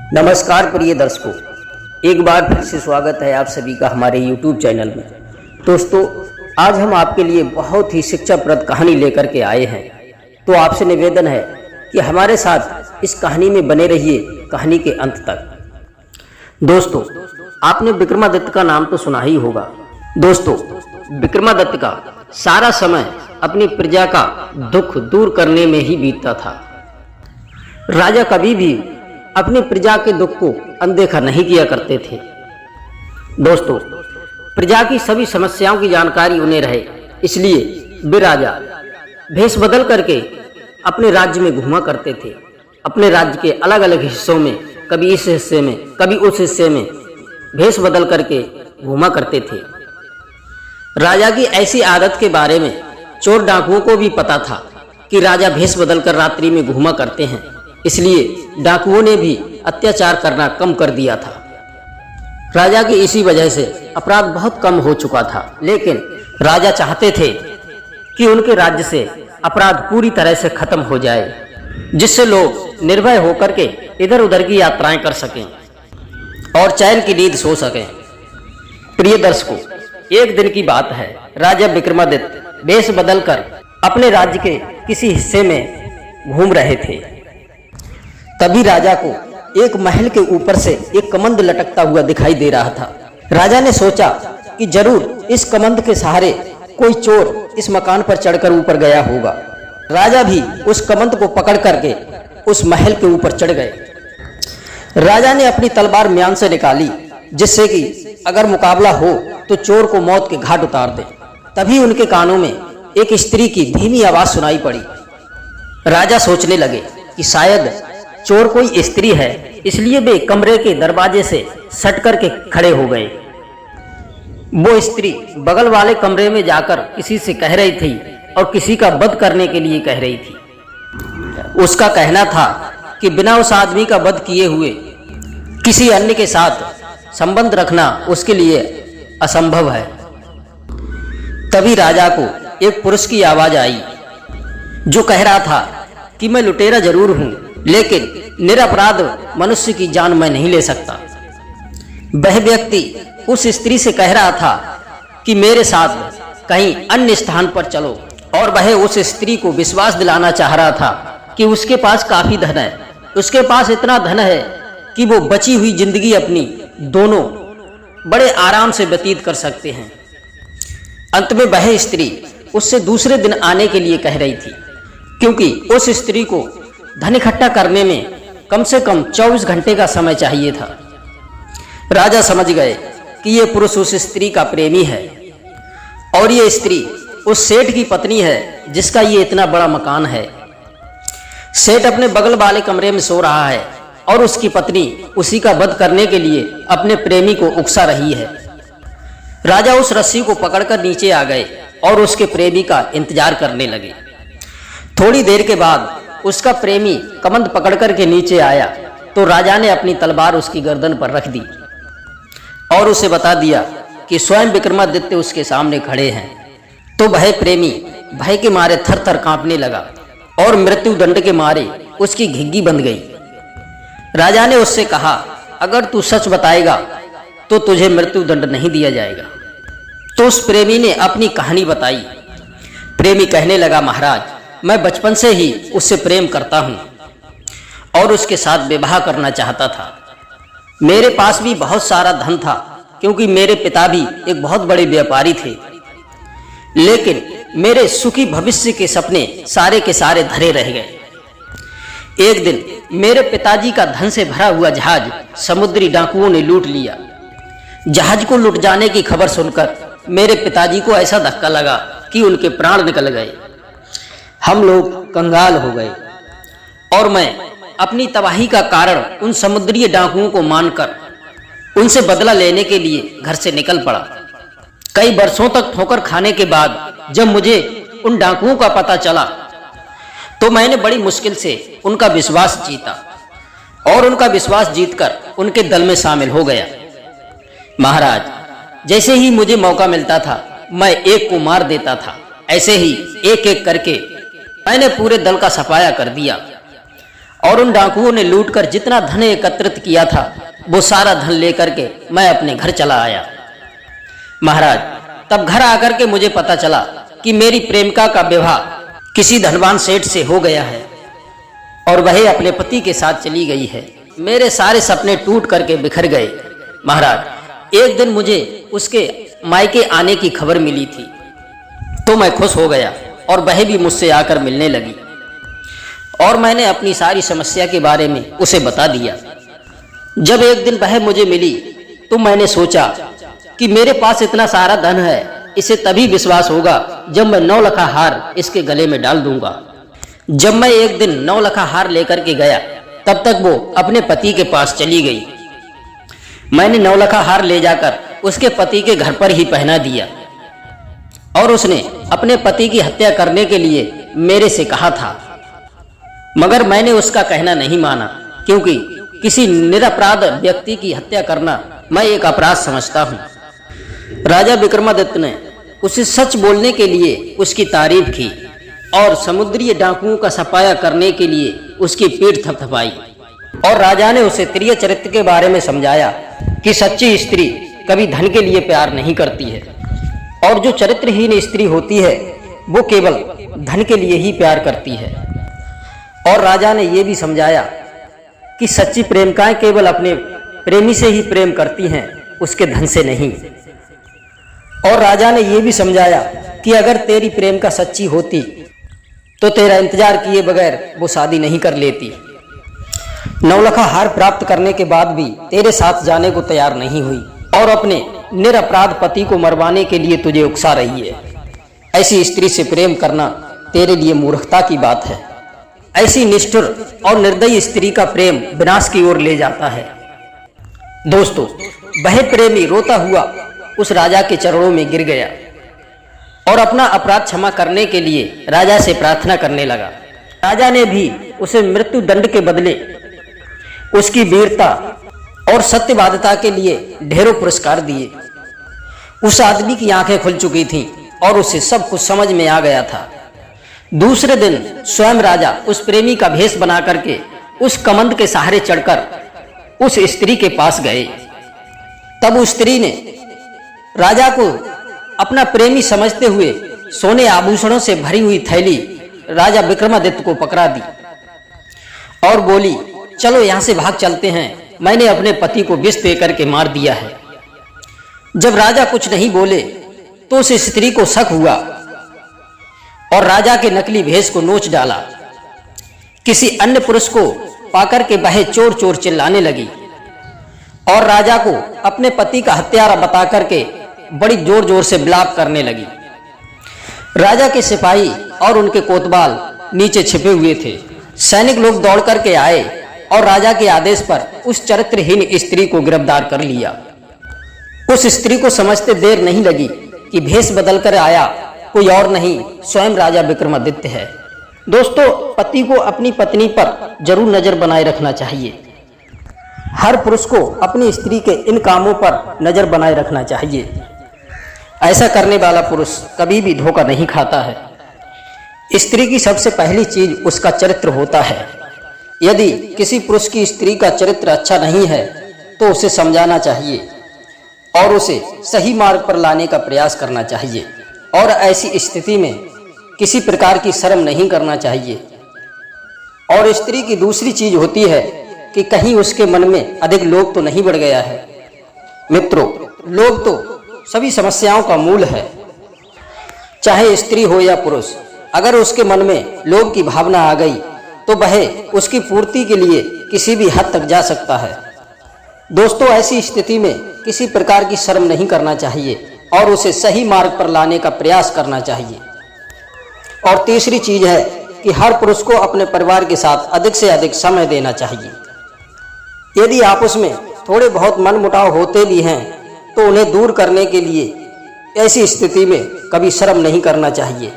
नमस्कार प्रिय दर्शकों, एक बार फिर से स्वागत है आप सभी का हमारे YouTube चैनल में। दोस्तों, आज हम आपके लिए बहुत ही शिक्षाप्रद कहानी लेकर के आए हैं। तो आपसे निवेदन है कि हमारे साथ इस कहानी में बने रहिए कहानी के अंत तक। दोस्तों, आपने विक्रमादित्य का नाम तो सुना ही होगा। दोस्तों, विक्रमादित्य का सारा समय अपनी प्रजा का दुख दूर करने में ही बीतता था। राजा कभी भी अपनी प्रजा के दुख को अनदेखा नहीं किया करते थे। दोस्तों, प्रजा की सभी समस्याओं की जानकारी उन्हें रहे, इसलिए वे राजा भेष बदल करके अपने राज्य में घूमा करते थे। अपने राज्य के अलग अलग हिस्सों में, कभी इस हिस्से में कभी उस हिस्से में भेष बदल करके घूमा करते थे। राजा की ऐसी आदत के बारे में चोर डाकुओं को भी पता था कि राजा भेष बदल कर रात्रि में घूमा करते हैं, इसलिए डाकुओं ने भी अत्याचार करना कम कर दिया था। राजा की इसी वजह से अपराध बहुत कम हो चुका था, लेकिन राजा चाहते थे कि उनके राज्य से अपराध पूरी तरह से खत्म हो जाए, जिससे लोग निर्भय होकर के इधर उधर की यात्राएं कर सकें और चैन की नींद सो सकें। प्रिय दर्शकों, एक दिन की बात है, राजा विक्रमादित्य वेश बदलकर अपने राज्य के किसी हिस्से में घूम रहे थे। तभी राजा को एक महल के ऊपर से एक कमंद लटकता हुआ दिखाई दे रहा था। राजा ने सोचा कि जरूर इस कमंद के सहारे कोई चोर इस मकान पर चढ़कर ऊपर गया होगा। राजा भी उस कमंद को पकड़ करके उस महल के ऊपर चढ़ गए। राजा ने अपनी तलवार म्यान से निकाली, जिससे कि अगर मुकाबला हो तो चोर को मौत के घाट उतार दे। तभी उनके कानों में एक स्त्री की धीमी आवाज सुनाई पड़ी। राजा सोचने लगे कि शायद चोर कोई स्त्री है, इसलिए वे कमरे के दरवाजे से सट करके खड़े हो गए। वो स्त्री बगल वाले कमरे में जाकर किसी से कह रही थी और किसी का वध करने के लिए कह रही थी। उसका कहना था कि बिना उस आदमी का वध किए हुए किसी अन्य के साथ संबंध रखना उसके लिए असंभव है। तभी राजा को एक पुरुष की आवाज आई, जो कह रहा था कि मैं लुटेरा जरूर हूं, लेकिन निरपराध मनुष्य की जान मैं नहीं ले सकता। वह व्यक्ति उस स्त्री से कह रहा था कि मेरे साथ कहीं अन्य स्थान पर चलो, और वह उस स्त्री को विश्वास दिलाना चाह रहा था कि उसके पास काफी धन है। उसके पास इतना धन है कि वो बची हुई जिंदगी अपनी दोनों बड़े आराम से व्यतीत कर सकते हैं। अंत में वह स्त्री उससे दूसरे दिन आने के लिए कह रही थी, क्योंकि उस स्त्री को धन इकट्ठा करने में कम से कम 24 घंटे का समय चाहिए था। राजा समझ गए कि ये पुरुष उस स्त्री का प्रेमी है और ये स्त्री उस सेठ की पत्नी है जिसका ये इतना बड़ा मकान है। सेठ अपने बगल वाले कमरे में सो रहा है और उसकी पत्नी उसी का वध करने के लिए अपने प्रेमी को उकसा रही है। राजा उस रस्सी को पकड़कर नीचे आ गए और उसके प्रेमी का इंतजार करने लगे। थोड़ी देर के बाद उसका प्रेमी कमंद पकड़ करके नीचे आया तो राजा ने अपनी तलवार उसकी गर्दन पर रख दी और उसे बता दिया कि स्वयं विक्रमादित्य उसके सामने खड़े हैं। तो वह प्रेमी भय के मारे थर थर कांपने लगा और मृत्यु दंड के मारे उसकी घिग्गी बंध गई। राजा ने उससे कहा, अगर तू सच बताएगा तो तुझे मृत्यु दंड नहीं दिया जाएगा। तो उस प्रेमी ने अपनी कहानी बताई। प्रेमी कहने लगा, महाराज, मैं बचपन से ही उससे प्रेम करता हूं और उसके साथ विवाह करना चाहता था। मेरे पास भी बहुत सारा धन था, क्योंकि मेरे पिता भी एक बहुत बड़े व्यापारी थे, लेकिन मेरे सुखी भविष्य के सपने सारे के सारे धरे रह गए। एक दिन मेरे पिताजी का धन से भरा हुआ जहाज समुद्री डाकुओं ने लूट लिया। जहाज को लुट जाने की खबर सुनकर मेरे पिताजी को ऐसा धक्का लगा कि उनके प्राण निकल गए। हम लोग कंगाल हो गए और मैं अपनी तबाही का कारण उन समुद्री डाकुओं को मानकर उनसे बदला लेने के लिए घर से निकल पड़ा। कई वर्षों तक ठोकर खाने के बाद जब मुझे उन डाकुओं का पता चला तो मैंने बड़ी मुश्किल से उनका विश्वास जीता और उनका विश्वास जीतकर उनके दल में शामिल हो गया। महाराज, जैसे ही मुझे मौका मिलता था मैं एक को मार देता था। ऐसे ही एक एक करके मैंने पूरे दल का सफाया कर दिया और उन डाकुओं ने लूटकर जितना धन एकत्रित किया था वो सारा धन लेकर के मैं अपने घर चला आया। महाराज, तब घर आकर के मुझे पता चला कि मेरी प्रेमिका का विवाह किसी धनवान सेठ से हो गया है और वह अपने पति के साथ चली गई है। मेरे सारे सपने टूट करके बिखर गए। महाराज, एक दिन मुझे उसके मायके आने की खबर मिली थी तो मैं खुश हो गया और वह भी मुझसे आकर मिलने लगी और मैंने अपनी सारी समस्या के बारे में उसे बता दिया। जब एक दिन वह मुझे मिली तो मैंने सोचा कि मेरे पास इतना सारा धन है, इसे तभी विश्वास होगा जब मैं 9 लखा हार इसके गले में डाल दूंगा। जब मैं एक दिन 9 लखा हार लेकर के गया तब तक वो अपने पति के पास चली गई। मैंने 9 लखा हार ले जाकर उसके पति के घर पर ही पहना दिया और उसने अपने पति की हत्या करने के लिए मेरे से कहा था, मगर मैंने उसका कहना नहीं माना क्योंकि किसी निरपराध व्यक्ति की हत्या करना मैं एक अपराध समझता हूँ। राजा विक्रमादित्य ने उसे सच बोलने के लिए उसकी तारीफ की और समुद्री डाकुओं का सफाया करने के लिए उसकी पीठ थपथपाई और राजा ने उसे त्रिय चरित्र के बारे में समझाया कि सच्ची स्त्री कभी धन के लिए प्यार नहीं करती है और जो चरित्रहीन स्त्री होती है वो केवल धन के लिए ही प्यार करती है। और राजा ने यह भी समझाया कि सच्ची प्रेमिकाएं केवल अपने प्रेमी से ही प्रेम करती हैं, उसके धन से नहीं। और राजा ने यह भी समझाया कि अगर तेरी प्रेमिका सच्ची होती तो तेरा इंतजार किए बगैर वो शादी नहीं कर लेती। 9 लखा हार प्राप्त करने के बाद भी तेरे साथ जाने को तैयार नहीं हुई और अपने निरपराध पति को मरवाने के लिए तुझे उकसा रही है। ऐसी स्त्री से प्रेम करना तेरे लिए मूर्खता की बात है। ऐसी निष्ठुर और निर्दयी स्त्री का प्रेम विनाश की ओर ले जाता है। दोस्तों, वह प्रेमी रोता हुआ उस राजा के चरणों में गिर गया और अपना अपराध क्षमा करने के लिए राजा से प्रार्थना करने लगा। राजा ने भी उसे मृत्यु दंड के बदले उसकी वीरता और सत्यवादिता के लिए ढेरों पुरस्कार दिए। उस आदमी की आंखें खुल चुकी थीं और उसे सब कुछ समझ में आ गया था। दूसरे दिन स्वयं राजा उस प्रेमी का भेष बना करके उस कमंद के सहारे चढ़कर उस स्त्री के पास गए। तब उस स्त्री ने राजा को अपना प्रेमी समझते हुए सोने आभूषणों से भरी हुई थैली राजा विक्रमादित्य को पकड़ा दी और बोली, चलो यहां से भाग चलते हैं, मैंने अपने पति को विष दे करके मार दिया है। जब राजा कुछ नहीं बोले तो उस स्त्री को शक हुआ और राजा के नकली भेष को नोच डाला। किसी अन्य पुरुष को पाकर के वह चोर चोर चिल्लाने लगी और राजा को अपने पति का हत्यारा बता करके बड़ी जोर जोर से विलाप करने लगी। राजा के सिपाही और उनके कोतवाल नीचे छिपे हुए थे। सैनिक लोग दौड़ करके आए और राजा के आदेश पर उस चरित्रहीन स्त्री को गिरफ्तार कर लिया। उस स्त्री को समझते देर नहीं लगी कि भेष बदल कर आया कोई और नहीं, स्वयं राजा विक्रमादित्य है। दोस्तों, पति को अपनी पत्नी पर जरूर नजर बनाए रखना चाहिए। हर पुरुष को अपनी स्त्री के इन कामों पर नजर बनाए रखना चाहिए। ऐसा करने वाला पुरुष कभी भी धोखा नहीं खाता है। स्त्री की सबसे पहली चीज उसका चरित्र होता है। यदि किसी पुरुष की स्त्री का चरित्र अच्छा नहीं है तो उसे समझाना चाहिए और उसे सही मार्ग पर लाने का प्रयास करना चाहिए और ऐसी स्थिति में किसी प्रकार की शर्म नहीं करना चाहिए। और स्त्री की दूसरी चीज होती है कि कहीं उसके मन में अधिक लोभ तो नहीं बढ़ गया है। मित्रों, लोभ तो सभी समस्याओं का मूल है। चाहे स्त्री हो या पुरुष, अगर उसके मन में लोभ की भावना आ गई तो वह उसकी पूर्ति के लिए किसी भी हद तक जा सकता है। दोस्तों, ऐसी स्थिति में किसी प्रकार की शर्म नहीं करना चाहिए और उसे सही मार्ग पर लाने का प्रयास करना चाहिए। और तीसरी चीज है कि हर पुरुष को अपने परिवार के साथ अधिक से अधिक समय देना चाहिए। यदि आपस में थोड़े बहुत मनमुटाव होते भी हैं तो उन्हें दूर करने के लिए ऐसी स्थिति में कभी शर्म नहीं करना चाहिए,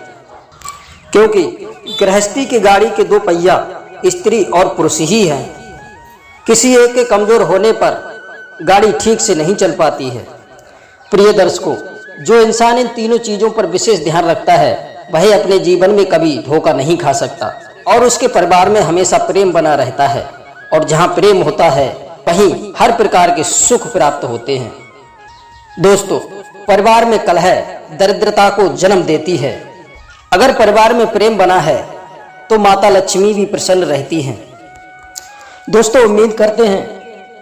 क्योंकि गृहस्थी की गाड़ी के 2 पहिया स्त्री और पुरुष ही हैं। किसी एक के कमजोर होने पर गाड़ी ठीक से नहीं चल पाती है। प्रिय दर्शकों, जो इंसान इन तीनों चीजों पर विशेष ध्यान रखता है वह अपने जीवन में कभी धोखा नहीं खा सकता और उसके परिवार में हमेशा प्रेम बना रहता है, और जहाँ प्रेम होता है वहीं हर प्रकार के सुख प्राप्त होते हैं। दोस्तों, परिवार में कलह दरिद्रता को जन्म देती है। अगर परिवार में प्रेम बना है तो माता लक्ष्मी भी प्रसन्न रहती हैं। दोस्तों, उम्मीद करते हैं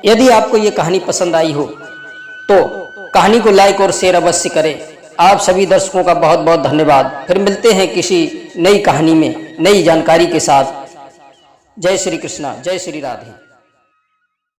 यदि आपको ये कहानी पसंद आई हो तो कहानी को लाइक और शेयर अवश्य करें। आप सभी दर्शकों का बहुत बहुत धन्यवाद। फिर मिलते हैं किसी नई कहानी में नई जानकारी के साथ। जय श्री कृष्णा, जय श्री राधे।